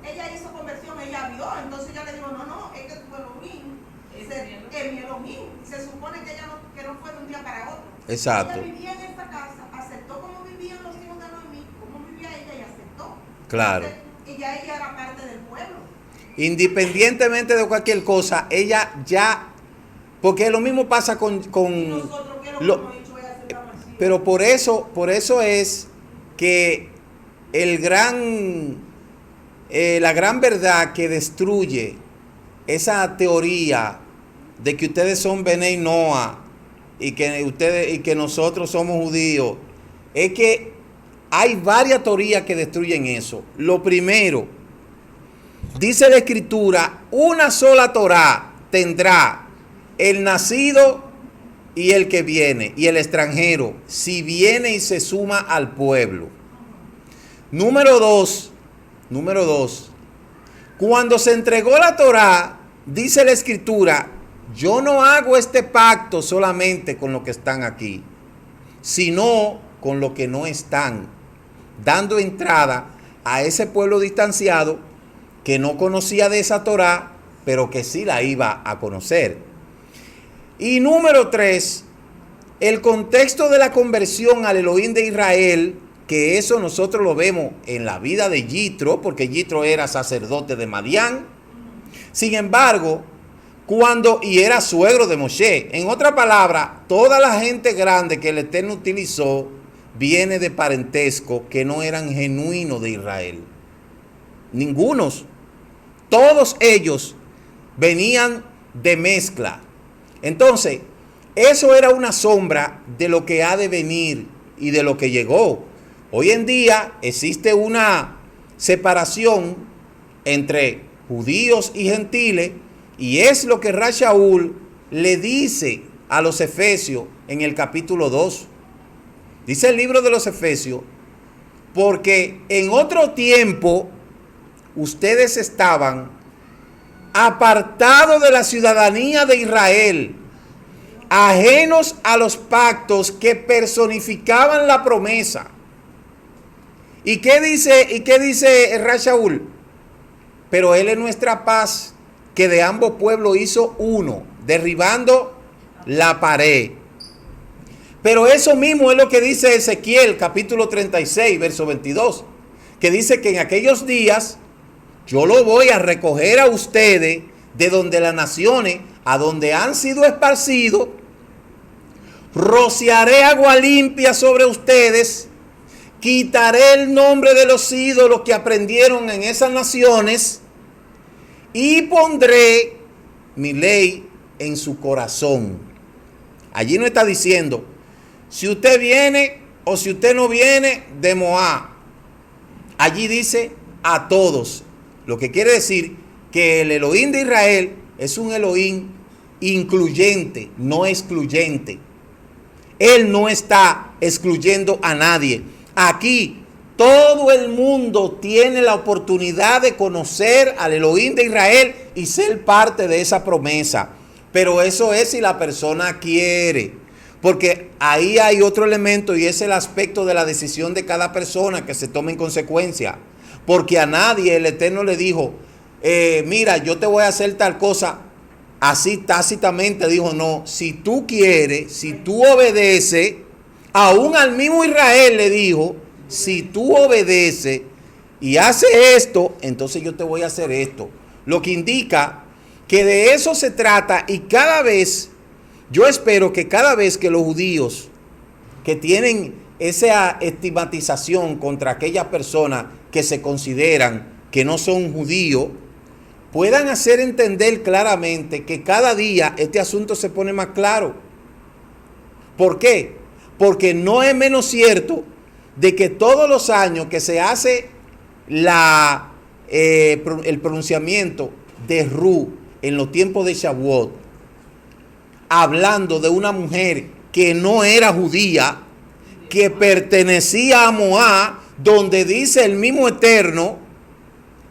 Ella hizo conversión, ella vio. Entonces ella le dijo, no, es que tu Elohim es mi Elohim. Se supone que ella que no fue de un día para otro. Exacto. Ella vivía en esta casa, aceptó como vivían los hijos de Noemí, como vivía ella y aceptó. Claro. Entonces, y ya ella era parte del pueblo. Independientemente de cualquier cosa, ella ya, porque lo mismo pasa con Nosotros, ¿qué es lo que hemos dicho? pero por eso es que la gran verdad que destruye esa teoría de que ustedes son Benei Noah y que nosotros somos judíos, es que hay varias teorías que destruyen eso. Lo primero, dice la Escritura, una sola Torá tendrá el nacido y el que viene, y el extranjero, si viene y se suma al pueblo. Número dos, cuando se entregó la Torá, dice la Escritura, yo no hago este pacto solamente con los que están aquí, sino con los que no están, dando entrada a ese pueblo distanciado que no conocía de esa Torá, pero que sí la iba a conocer. Y número 3, el contexto de la conversión al Elohim de Israel, que eso nosotros lo vemos en la vida de Yitro, porque Yitro era sacerdote de Madián. Sin embargo, y era suegro de Moshe. En otra palabra, toda la gente grande que el Eterno utilizó viene de parentesco que no eran genuinos de Israel. Ningunos. Todos ellos venían de mezcla. Entonces, eso era una sombra de lo que ha de venir y de lo que llegó. Hoy en día existe una separación entre judíos y gentiles, y es lo que Rashaúl le dice a los Efesios en el capítulo 2. Dice el libro de los Efesios, porque en otro tiempo ustedes estaban apartados de la ciudadanía de Israel, ajenos a los pactos que personificaban la promesa. ¿Y qué dice Rashaúl? Pero él es nuestra paz, que de ambos pueblos hizo uno, derribando la pared. Pero eso mismo es lo que dice Ezequiel, capítulo 36, verso 22, que dice que en aquellos días yo lo voy a recoger a ustedes de donde las naciones, a donde han sido esparcidos, rociaré agua limpia sobre ustedes, quitaré el nombre de los ídolos que aprendieron en esas naciones y pondré mi ley en su corazón. Allí no está diciendo si usted viene o si usted no viene de Moab. Allí dice a todos. Lo que quiere decir que el Elohim de Israel es un Elohim incluyente, no excluyente. Él no está excluyendo a nadie. Aquí todo el mundo tiene la oportunidad de conocer al Elohim de Israel y ser parte de esa promesa. Pero eso es si la persona quiere. Porque ahí hay otro elemento y es el aspecto de la decisión de cada persona que se tome en consecuencia. Porque a nadie el Eterno le dijo, mira, yo te voy a hacer tal cosa. Así tácitamente dijo, no, si tú quieres, si tú obedeces, aún al mismo Israel le dijo, si tú obedeces y haces esto, entonces yo te voy a hacer esto. Lo que indica que de eso se trata, y cada vez, yo espero que cada vez que los judíos que tienen esa estigmatización contra aquellas personas que se consideran que no son judíos, puedan hacer entender claramente que cada día este asunto se pone más claro. ¿Por qué? Porque no es menos cierto de que todos los años que se hace el pronunciamiento de Ru en los tiempos de Shavuot, hablando de una mujer que no era judía, que pertenecía a Moab, donde dice el mismo Eterno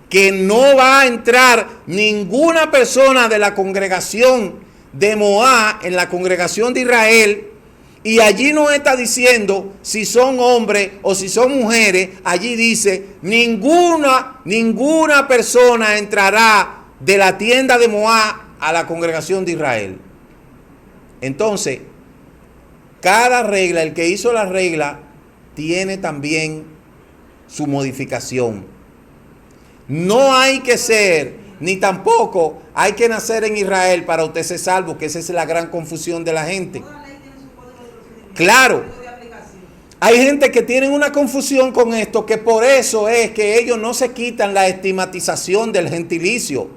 que no va a entrar ninguna persona de la congregación de Moab en la congregación de Israel. Y allí no está diciendo si son hombres o si son mujeres. Allí dice ninguna persona entrará de la tienda de Moab a la congregación de Israel. Entonces, cada regla, el que hizo la regla, tiene también su modificación. No hay que ser, ni tampoco hay que nacer en Israel para usted ser salvo, que esa es la gran confusión de la gente. Claro, Hay gente que tiene una confusión con esto, que por eso es que ellos no se quitan la estigmatización del gentilicio.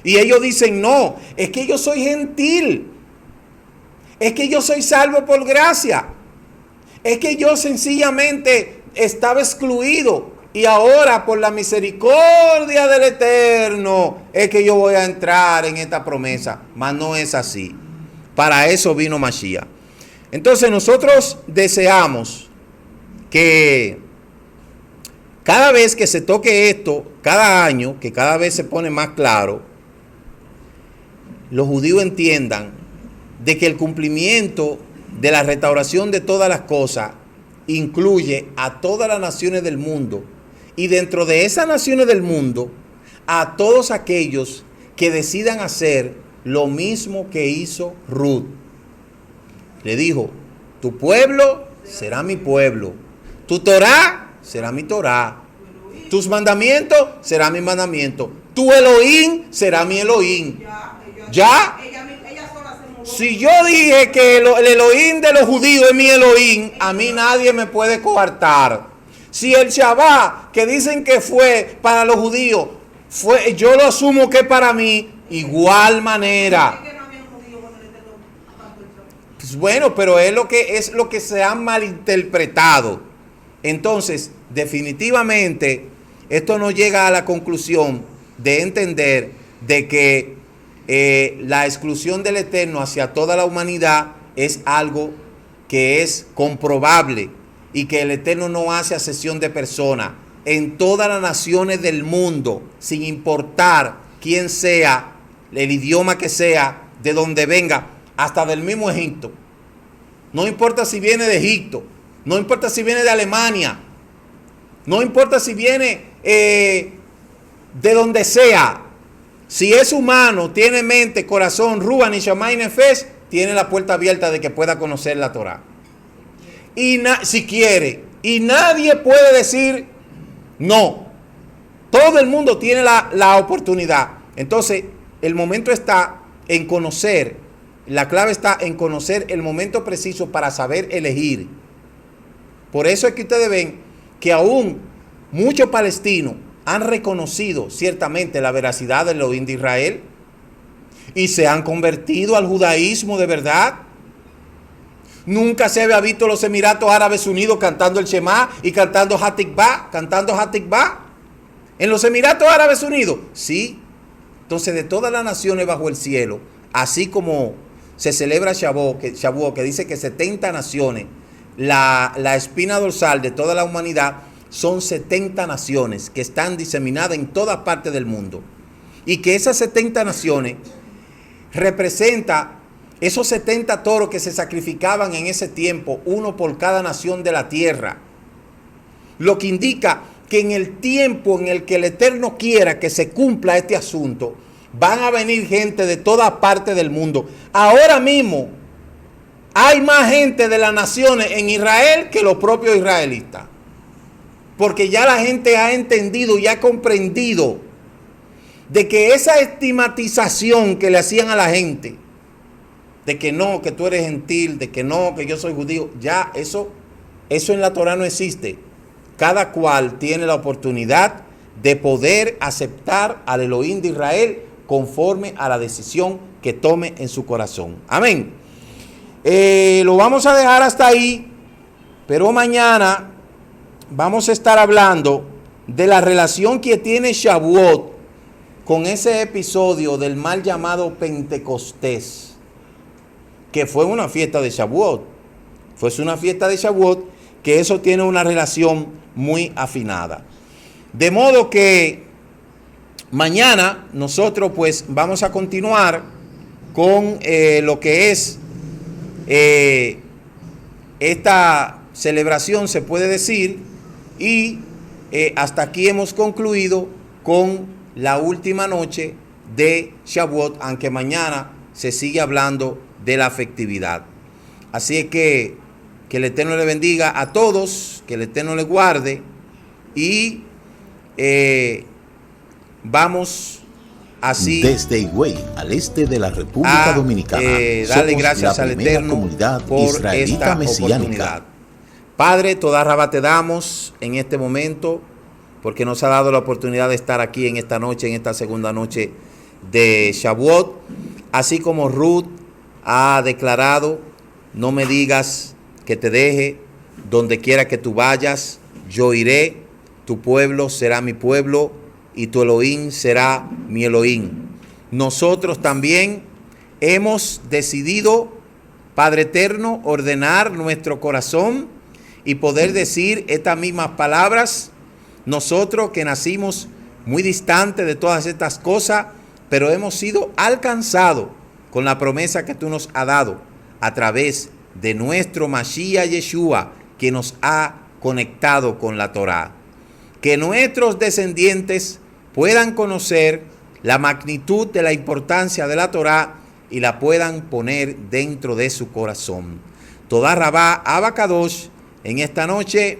Y ellos dicen, no, es que yo soy gentil. Es que yo soy salvo por gracia. Es que yo sencillamente estaba excluido. Y ahora por la misericordia del Eterno es que yo voy a entrar en esta promesa. Mas no es así. Para eso vino Mashiach. Entonces nosotros deseamos que cada vez que se toque esto, cada año, que cada vez se pone más claro, los judíos entiendan de que el cumplimiento de la restauración de todas las cosas incluye a todas las naciones del mundo, y dentro de esas naciones del mundo a todos aquellos que decidan hacer lo mismo que hizo Ruth. Le dijo, tu pueblo será mi pueblo, tu Torá será mi Torá, tus mandamientos serán mis mandamientos, tu Elohim será mi Elohim. Ya. Ella sola se mudó. Si yo dije que el Elohim de los judíos es mi Elohim, a mí nadie me puede coartar. Si el Shabbat, que dicen que fue para los judíos, yo lo asumo que para mí, igual manera. Pues bueno, pero es lo que se ha malinterpretado. Entonces, definitivamente, esto nos llega a la conclusión de entender de que la exclusión del Eterno hacia toda la humanidad es algo que es comprobable, y que el Eterno no hace acepción de personas en todas las naciones del mundo, sin importar quién sea, el idioma que sea, de donde venga, hasta del mismo Egipto. No importa si viene de Egipto, no importa si viene de Alemania, no importa si viene de donde sea. Si es humano, tiene mente, corazón, Ruach, Neshama y Nefesh, tiene la puerta abierta de que pueda conocer la Torah. Y si quiere, y nadie puede decir no. Todo el mundo tiene la oportunidad. Entonces, el momento está en conocer, la clave está en conocer el momento preciso para saber elegir. Por eso es que ustedes ven que aún muchos palestinos han reconocido ciertamente la veracidad del Elohim de Israel y se han convertido al judaísmo de verdad. Nunca se había visto los Emiratos Árabes Unidos cantando el Shema y cantando Hatikvah, en los Emiratos Árabes Unidos. Sí. Entonces, de todas las naciones bajo el cielo, así como se celebra Shavuot, que dice que 70 naciones, la espina dorsal de toda la humanidad, son 70 naciones que están diseminadas en todas partes del mundo. Y que esas 70 naciones representan esos 70 toros que se sacrificaban en ese tiempo, uno por cada nación de la tierra. Lo que indica que en el tiempo en el que el Eterno quiera que se cumpla este asunto, van a venir gente de todas partes del mundo. Ahora mismo hay más gente de las naciones en Israel que los propios israelitas. Porque ya la gente ha entendido y ha comprendido de que esa estigmatización que le hacían a la gente, de que no, que tú eres gentil, de que no, que yo soy judío, ya eso en la Torah no existe. Cada cual tiene la oportunidad de poder aceptar al Elohim de Israel conforme a la decisión que tome en su corazón. Amén. Lo vamos a dejar hasta ahí, pero mañana vamos a estar hablando de la relación que tiene Shavuot con ese episodio del mal llamado Pentecostés, que fue una fiesta de Shavuot. Fue una fiesta de Shavuot, que eso tiene una relación muy afinada. De modo que mañana nosotros pues vamos a continuar con lo que es esta celebración, se puede decir, y hasta aquí hemos concluido con la última noche de Shavuot, aunque mañana se sigue hablando de la afectividad. Así es que el Eterno le bendiga a todos, que el Eterno le guarde, y vamos así desde Higüey, al este de la República Dominicana. Darle gracias al Eterno comunidad por israelita esta mesiánica. oportunidad. Padre, toda raba te damos en este momento porque nos ha dado la oportunidad de estar aquí en esta noche, en esta segunda noche de Shavuot. Así como Ruth ha declarado, no me digas que te deje, donde quiera que tú vayas, yo iré, tu pueblo será mi pueblo y tu Elohim será mi Elohim. Nosotros también hemos decidido, Padre Eterno, ordenar nuestro corazón y poder decir estas mismas palabras. Nosotros que nacimos muy distante de todas estas cosas, pero hemos sido alcanzados con la promesa que tú nos has dado a través de nuestro Mashiach Yeshua, que nos ha conectado con la Torá. Que nuestros descendientes puedan conocer la magnitud de la importancia de la Torá y la puedan poner dentro de su corazón. Toda Rabá Abacadosh en esta noche,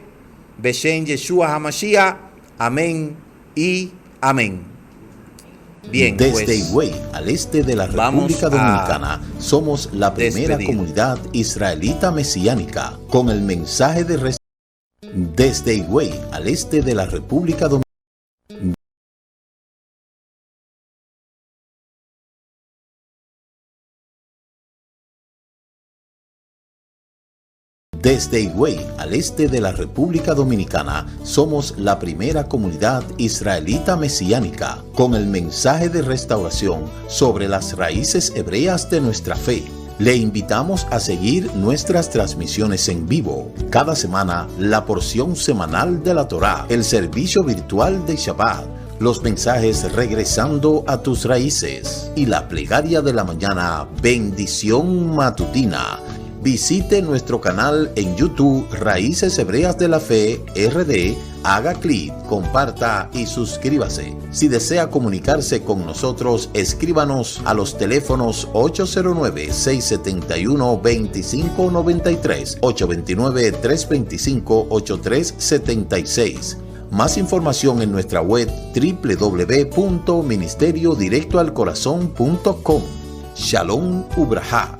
Beshem Yeshua HaMashiach, amén y amén. Bien, desde pues, Higüey, al este de la República Dominicana, somos la primera comunidad israelita mesiánica con el mensaje de restauración. Desde Higüey, al este de la República Dominicana. Desde Higüey, al este de la República Dominicana, somos la primera comunidad israelita mesiánica con el mensaje de restauración sobre las raíces hebreas de nuestra fe. Le invitamos a seguir nuestras transmisiones en vivo. Cada semana, la porción semanal de la Torá, el servicio virtual de Shabbat, los mensajes regresando a tus raíces y la plegaria de la mañana, bendición matutina. Visite nuestro canal en YouTube Raíces Hebreas de la Fe RD, haga clic, comparta y suscríbase. Si desea comunicarse con nosotros, escríbanos a los teléfonos 809-671-2593, 829-325-8376. Más información en nuestra web www.ministeriodirectoalcorazon.com. Shalom Ubrajá.